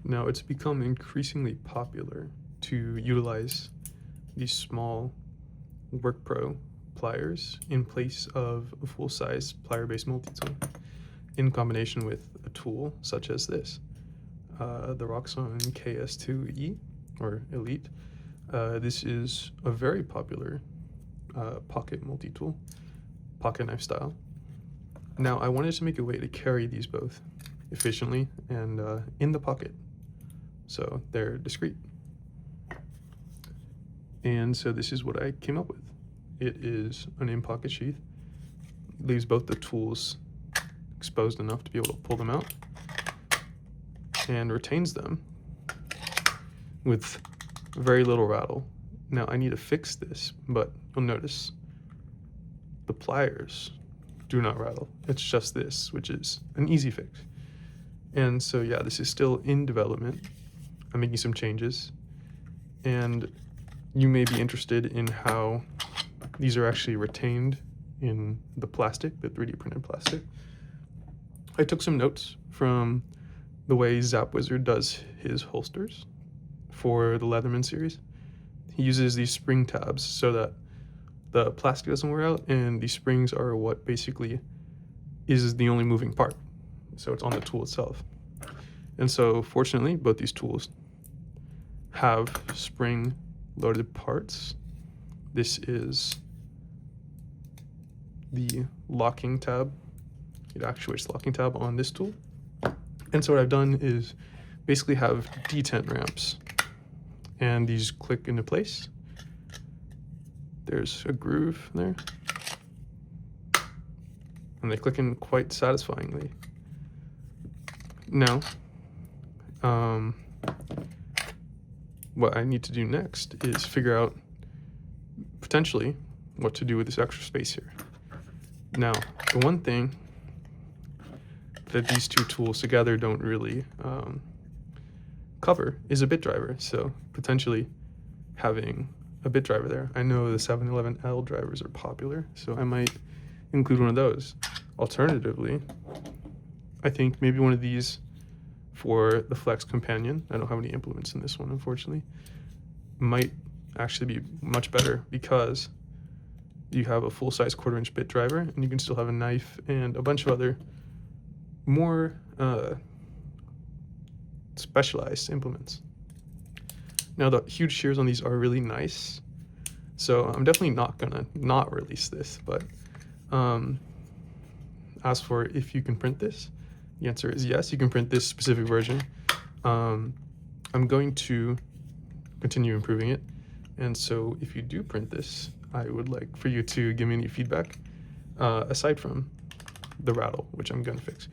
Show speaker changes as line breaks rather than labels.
Now, it's become increasingly popular to utilize these small Workpro pliers in place of a full-size plier-based multi-tool in combination with a tool such as this, the Roxon KS2E or Elite. This is a very popular pocket multi-tool, pocket knife style. Now, I wanted to make a way to carry these both efficiently and in the pocket, so they're discreet. And so this is what I came up with. It is an in-pocket sheath, leaves both the tools exposed enough to be able to pull them out, and retains them with very little rattle. Now, I need to fix this, but you'll notice the pliers do not rattle. It's just this, which is an easy fix. And so yeah, this is still in development. I'm making some changes, and you may be interested in how these are actually retained in the plastic, the 3D printed plastic. I took some notes from the way Zap Wizard does his holsters for the Leatherman series. He uses these spring tabs so that the plastic doesn't wear out, and these springs are what basically is the only moving part. So it's on the tool itself. And so fortunately, both these tools have spring loaded parts. This is the locking tab. It actuates the locking tab on this tool. And so what I've done is basically have detent ramps, and these click into place. There's a groove there, and they click in quite satisfyingly. Now, what I need to do next is figure out potentially what to do with this extra space here. Now, the one thing that these two tools together don't really cover is a bit driver. So potentially having a bit driver there. I know the 711L drivers are popular, so I might include one of those. Alternatively, I think maybe one of these for the Flex Companion. I don't have any implements in this one, unfortunately. Might actually be much better because you have a full-size 1/4-inch bit driver, and you can still have a knife and a bunch of other more specialized implements. Now, the huge shears on these are really nice, so I'm definitely not gonna not release this, but as for if you can print this, the answer is yes, you can print this specific version. I'm going to continue improving it, and so if you do print this, I would like for you to give me any feedback aside from the rattle, which I'm gonna fix.